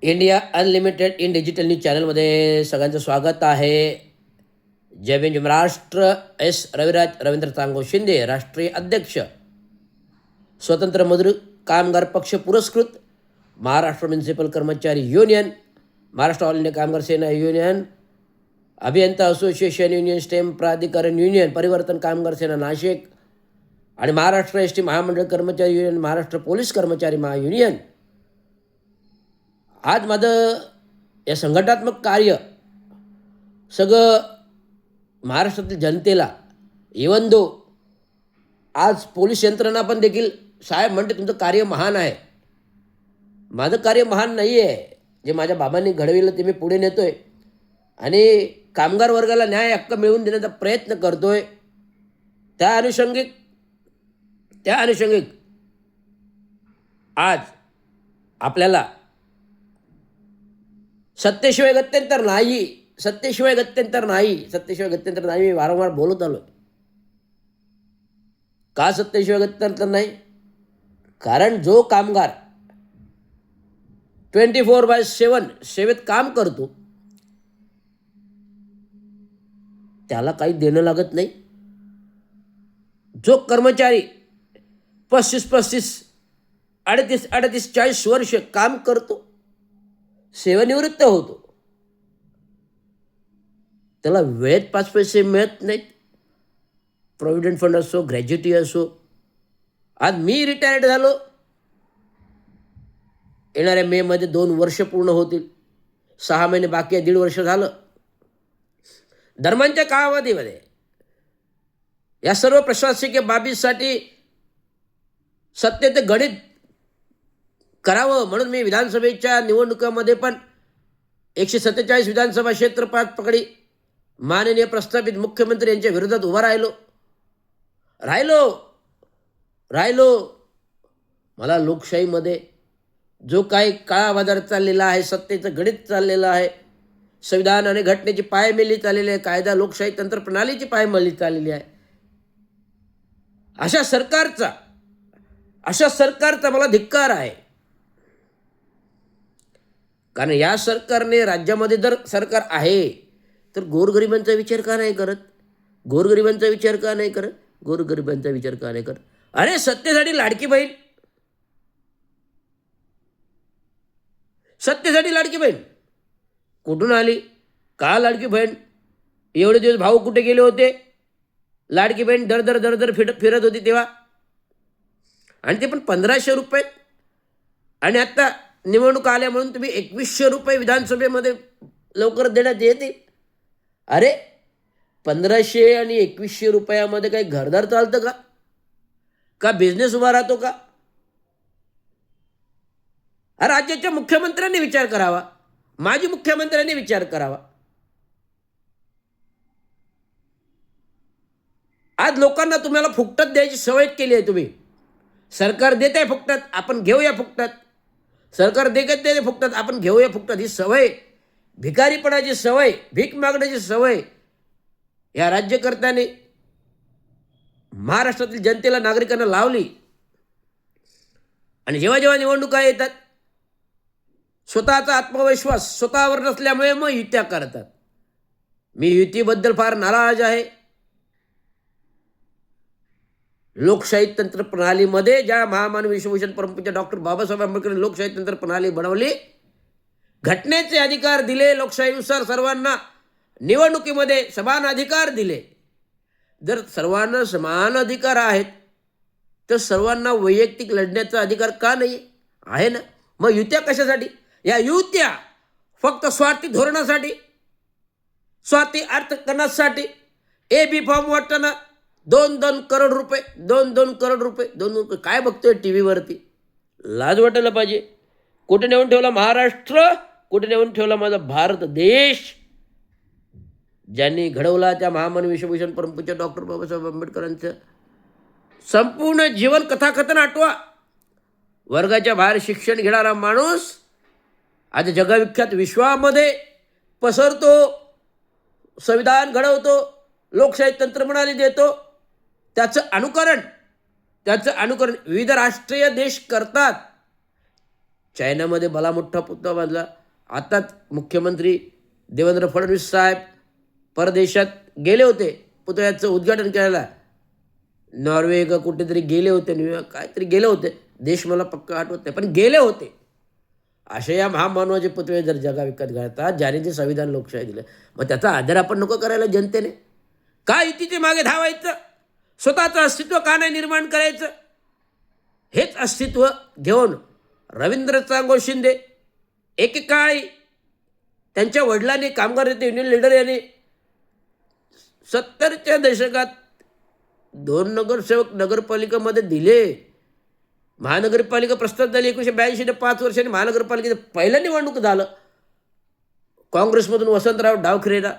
India unlimited in digital news चॅनलमध्ये सगळ्यांचं स्वागत आहे. जय भीम जय महाराष्ट्र. एस रविराज रवींद्र चांगो शिंदे, राष्ट्रीय अध्यक्ष, स्वतंत्र मजूर कामगार पक्ष पुरस्कृत, महाराष्ट्र म्युनिसिपल कर्मचारी युनियन, महाराष्ट्र ऑल इंडिया कामगार सेना युनियन, अभियंता असोसिएशन युनियन, स्टेम प्राधिकरण युनियन, परिवर्तन कामगार सेना नाशिक आणि महाराष्ट्र एस टी महामंडळ कर्मचारी युनियन, महाराष्ट्र पोलीस कर्मचारी महायुनियन. आज माझं या संघटनात्मक कार्य सगळं महाराष्ट्रातील जनतेला, इवन दो आज पोलीस यंत्रणा पण देखील साहेब म्हणते तुमचं कार्य महान आहे. माझं कार्य महान नाही आहे. जे माझ्या बाबांनी घडविलं ते मी पुढे नेतो आहे आणि कामगार वर्गाला न्याय हक्क मिळवून देण्याचा प्रयत्न करतो आहे. त्या अनुषंगिक आज आपल्याला सत्तेशिवाय गत्यंतर नाही, सत्तेशिवाय गत्यंतर नाही, सत्तेशिवाय गत्यंतर नाही मी वारंवार बोलत आलो. का सत्तेशिवाय गत्यंतर नाही? कारण जो कामगार 24/7 सेवेत काम करतो त्याला काही देणं लागत नाही. जो कर्मचारी 35, 38, 40 वर्ष काम करतो, सेवानिवृत्त होतो, त्याला वेळेत 5 पैसे मिळत नाहीत. प्रॉव्हिडंट फंड असो, ग्रॅज्युटी असो. आज मी रिटायर्ड झालो, येणाऱ्या मेमध्ये 2 वर्ष पूर्ण होतील. 6 महिने बाकी आहे, 1.5 वर्ष झालं. दरम्यानच्या कालावधीमध्ये या सर्व प्रशासकीय बाबींसाठी सत्तेचं गणित करावं म्हणून मी विधानसभेच्या निवडणुकामध्ये पण 147 विधानसभा क्षेत्र पाच पकडी माननीय प्रस्थापित मुख्यमंत्री यांच्या विरोधात उभा राहिलो. मला लोकशाहीमध्ये जो काही काळा बाजार चाललेला आहे, सत्तेचं गणित चाललेलं आहे, संविधान आणि घटनेची पायमल्ली चाललेली आहे, कायदा लोकशाही तंत्र प्रणालीची पायमल्ली चाललेली आहे, अशा सरकारचा मला धिक्कार आहे. कारण या सरकारने राज्यामध्ये जर सरकार आहे तर गोरगरिबांचा विचार का नाही करत? गोरगरिबांचा विचार का नाही करत? अरे सत्तेसाठी लाडकी बहीण कुठून आली? का लाडकी बहीण? एवढे दिवस भाऊ कुठे गेले होते? लाडकी बहीण दर फिरत होती तेव्हा, आणि ते पण 1500 रुपये. आणि आता निवडणूक आल्या म्हणून तुम्ही 2100 रुपये विधानसभेमध्ये लवकर देण्यात येते. अरे 1500 आणि 2100 रुपयामध्ये काही घरदार चालतं का बिझनेस उभा राहतो का? राज्याच्या मुख्यमंत्र्यांनी विचार करावा, माजी मुख्यमंत्र्यांनी विचार करावा. आज लोकांना तुम्हाला फुकटात द्यायची सवय केली आहे. तुम्ही सरकार देत आहे फुकटात, आपण घेऊया फुकटात. सरकार देत आहे फुकटात, आपण घेऊया फुकटात. ही सवय, भिकारीपणाची सवय, भीक मागण्याची सवय या राज्यकर्त्याने महाराष्ट्रातील जनतेला, नागरिकांना लावली. आणि जेव्हा निवडणुका येतात स्वतःचा आत्मविश्वास स्वतःवर नसल्यामुळे मग युत्या करतात. मी युतीबद्दल फार नाराज आहे. लोकशाही तंत्र प्रणालीमध्ये ज्या महामानव विश्वभूषण परमपूज्य डॉक्टर बाबासाहेब आंबेडकरांनी लोकशाही तंत्र प्रणाली बनवली, घटनेचे अधिकार दिले, लोकशाहीनुसार सर्वांना निवडणुकीमध्ये समान अधिकार दिले. जर सर्वांना समान अधिकार आहेत तर सर्वांना वैयक्तिक लढण्याचा अधिकार का नाही आहे ना? मग युत्या कशासाठी? या युत्या फक्त स्वार्थी धोरणासाठी, स्वार्थी अर्थकारणासाठी, AB फॉर्म वाटताना 2 करोड रुपये काय बघतोय टी व्हीवरती? लाज वाटायला पाहिजे. कुठे नेऊन ठेवला महाराष्ट्र, कुठे नेऊन ठेवला माझा भारत देश. ज्यांनी घडवला त्या महामानव विश्वभूषण परमपूज्य डॉक्टर बाबासाहेब आंबेडकरांचं संपूर्ण जीवन कथाकथन आठवा. वर्गाच्या बाहेर शिक्षण घेणारा माणूस आज जगविख्यात विश्वामध्ये पसरतो, संविधान घडवतो, लोकशाही तंत्र प्रणाली देतो. त्याचं अनुकरण विविध राष्ट्रीय देश करतात. चायनामध्ये भला मोठा पुतळा बांधला. आताच मुख्यमंत्री देवेंद्र फडणवीस साहेब परदेशात गेले होते पुतळ्याचं उद्घाटन करायला. नॉर्वे का कुठेतरी गेले होते, न्यूयॉर्क काहीतरी गेले होते, देश मला पक्का आठवत नाही, पण गेले होते. अशा या महामानवाचे पुतळे जर जगा विकत घालतात ज्याने ते संविधान लोकशाही दिलं, मग त्याचा आदर आपण नको करायला जनतेने? का युतीचे मागे धावायचं? स्वतःचं अस्तित्व का नाही निर्माण करायचं? हेच अस्तित्व घेऊन रवींद्र चांगो शिंदे एकेकाळी त्यांच्या वडिलांनी कामगार नेते युनियन लीडर यांनी 70च्या दशकात 2 नगरसेवक नगरपालिकेमध्ये दिले. महानगरपालिका प्रस्ताव झाली 1982. 5 वर्षांनी महानगरपालिकेचं पहिलं निवडणूक झालं. काँग्रेसमधून वसंतराव डावखरेला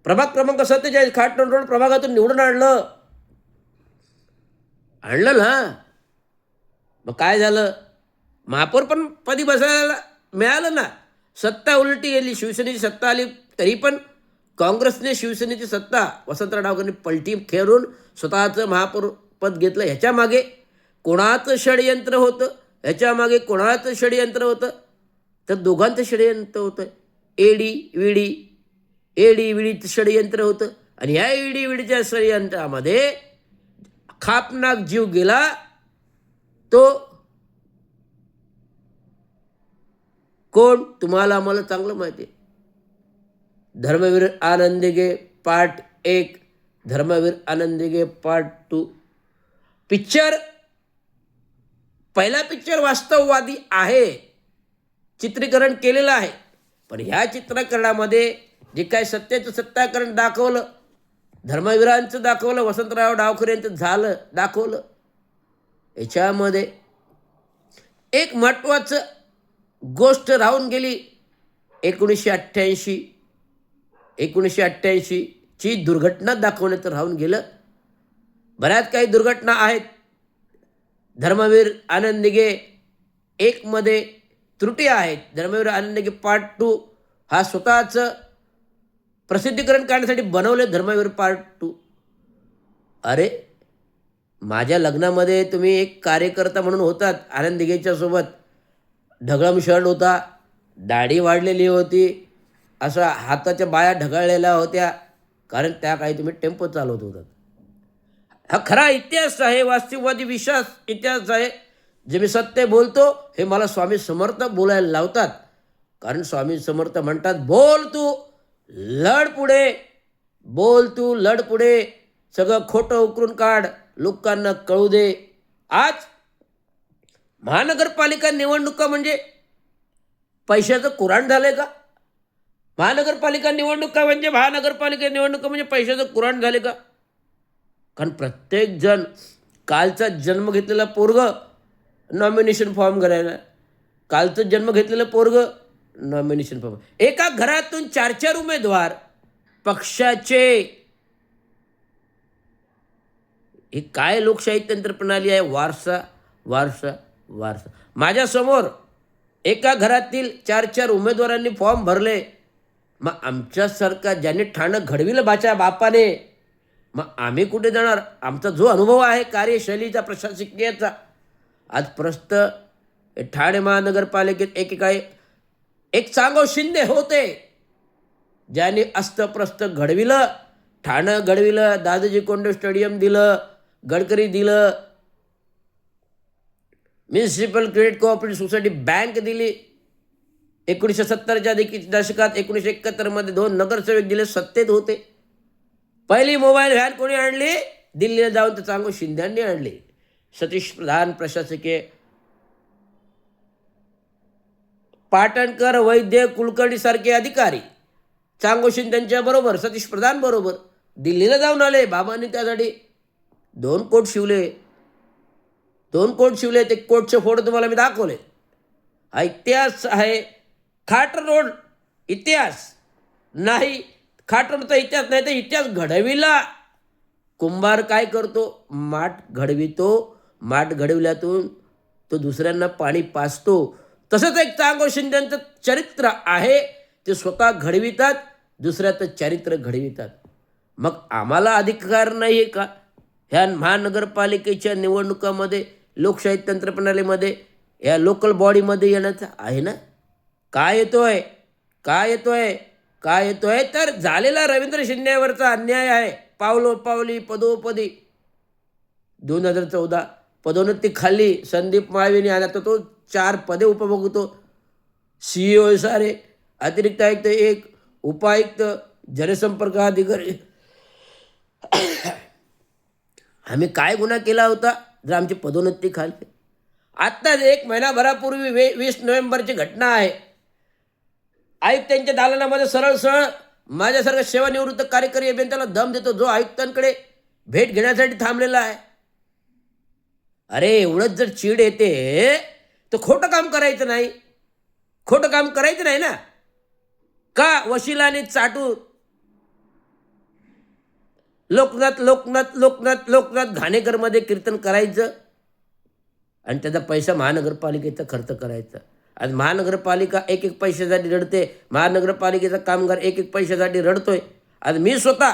प्रभाग क्रमांक 47 खाटण रोड प्रभागातून निवडून आणलं ना. मग काय झालं? महापौर पण पदी बसायला मिळालं ना. सत्ता उलटी गेली, शिवसेनेची सत्ता आली, तरी पण काँग्रेसने शिवसेनेची सत्ता वसंतराव डावखरेंनी पलटी खेळून स्वतःचं महापौर पद घेतलं. ह्याच्या मागे कोणाचं षडयंत्र होतं? ह्याच्या मागे कोणाचं षडयंत्र होतं? तर दोघांचं षडयंत्र होतं. एडी विडीचं षडयंत्र होतं. आणि ह्या एडी विडीच्या षडयंत्रामध्ये खापनाक जीव गेला तो कोण? तुम्हाला आम्हाला चांगलं माहिती आहे. Dharmaveer आनंदगे part 1, Dharmaveer आनंदगे part 2. Picture, पहिला पिक्चर वास्तववादी आहे, चित्रीकरण केलेलं आहे. पण ह्या चित्रीकरणामध्ये जे काय सत्याचं सत्ताकरण दाखवलं, धर्मवीरांचं दाखवलं, वसंतराव डावखरेंचं झालं दाखवलं. याच्यामध्ये एक महत्त्वाचं गोष्ट राहून गेली. 1988 ची दुर्घटना दाखवण्याचं राहून गेलं. बऱ्याच काही दुर्घटना आहेत. धर्मवीर आनंदगे 1 मध्ये त्रुटी आहेत. धर्मवीर आनंदगे पार्ट 2 हा स्वतःचं प्रसिद्धीकरण करण्यासाठी बनवले धर्मवीर पार्ट 2. अरे, माझ्या लग्नामध्ये तुम्ही एक कार्यकर्ता म्हणून होतात. आनंदगेच्या सोबत ढगळम शर्ट होता, दाढी वाढलेली होती, असा हाताच्या बाया ढगाळलेल्या होत्या, कारण त्या काही तुम्ही टेम्पो चालवत होतात. हा खरा इतिहास आहे, वास्तववादी विश्वास इतिहास आहे. जे मी सत्य बोलतो हे मला स्वामी समर्थ बोलायला लावतात. कारण स्वामी समर्थ म्हणतात, बोल तू लढ पुढे, बोल तू लढ पुढे, सगळं खोटं उकरून काढ, लोकांना कळू दे. आज महानगरपालिका निवडणुका म्हणजे पैशाचं कुराण झालंय का? महानगरपालिका निवडणुका म्हणजे पैशाचं कुराण झाले का? कारण प्रत्येक जण कालचा जन्म घेतलेला पोरग नॉमिनेशन फॉर्म करायला, कालचं जन्म घेतलेलं पोरग नॉमिनेशन फॉर्म. एका घरातून 4 उमेदवार पक्षाचे. ही काय लोकशाही तंत्र प्रणाली आहे? वारसा वारसा वारसा. माझ्यासमोर एका घरातील 4 उमेदवारांनी फॉर्म भरले. मग आमच्यासारखा ज्यांनी ठाणं घडविलं बापाने, मग आम्ही कुठे जाणार? आमचा जो अनुभव आहे कार्यशैलीचा, प्रशासकीयचा, आज प्रस्त ठाणे महानगरपालिकेत एकेकाळी एक चांगो शिंदे होते, ज्यांनी अस्तप्रस्त घडविलं, ठाणं घडविलं, दादाजी कोंडे स्टेडियम दिलं, गडकरी दिलं, municipal credit cooperative society bank दिली. 1970च्या दशकात 1971 2 नगरसेवक दिले, सत्तेत होते. पहिली मोबाईल व्हॅन कोणी आणली? दिल्लीला जाऊन तर चांगो शिंद्यांनी आणली. सतीश प्रधान प्रशासकीय, पाटणकर, वैद्य, कुलकर्णी सारखे अधिकारी चांगो शिंद्यांच्या बरोबर, सतीश प्रधान बरोबर दिल्लीला जाऊन आले. बाबांनी त्यासाठी 2 कोट शिवले. ते कोटचे फोटो तुम्हाला मी दाखवले. हा इतिहास आहे. खाट रोड इतिहास नाही, खाट रोडचा इतिहास नाही, तर इतिहास घडविला. कुंभार काय करतो? माठ घडवितो. माठ घडविल्यातून तो दुसऱ्यांना पाणी पाजतो. तसंच एक चांगो शिंद्यांचं चरित्र आहे. ते स्वतः घडवितात, दुसऱ्याचं चरित्र घडवितात. मग आम्हाला अधिकार नाही आहे का ह्या महानगरपालिकेच्या निवडणुकामध्ये, लोकशाही तंत्रप्रणालीमध्ये या लोकल बॉडीमध्ये येण्याचा आहे ना. काय येतोय काय येतोय काय येतोय तर झालेला रवींद्र शिंदेवरचा अन्याय आहे. पावलोपावली पदोपदी 2014 पदोन्नती खाल्ली संदीप माळवीने आणि आता तो 4 पदे उपभोगतो. CEO सारे, अतिरिक्त आयुक्त 1, उपायुक्त, जनसंपर्क अधिकारी. आम्ही काय गुन्हा केला होता जर आमची पदोन्नती खाल्ली? आत्ताच 1 महिनाभरापूर्वी 20 नोव्हेंबरची घटना आहे. आयुक्तांच्या दालनामध्ये सरळ सरळ माझ्यासारखा सेवानिवृत्त कार्यकारी अभियंत्याला दम देतो जो आयुक्तांकडे भेट घेण्यासाठी थांबलेला आहे. अरे एवढंच जर चीड येते तर खोटं काम करायचं नाही. खोटं काम करायचं नाही ना. का वशिलाने चाटून लोकनाथ लोकनाथ लोकनाथ लोकनाथ घाणेकरमध्ये कीर्तन करायचं आणि त्याचा पैसा महानगरपालिकेचा खर्च करायचा. आज महानगरपालिका एक एक पैशासाठी रडते. महानगरपालिकेचा कामगार एक एक पैशासाठी रडतोय. आज मी स्वतः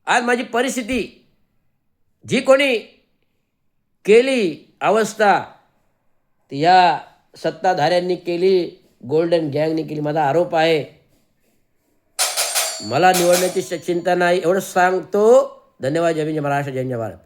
आज माझी परिस्थिती जी कोणी केली अवस्था ती या सत्ताधाऱ्यांनी केली, गोल्डन गँगने केली. माझा आरोप आहे. मला निवडण्याची चिंता नाही एवढं सांगतो. धन्यवाद. जय हिंद, जय महाराष्ट्र, जय हिंद, जय भारत.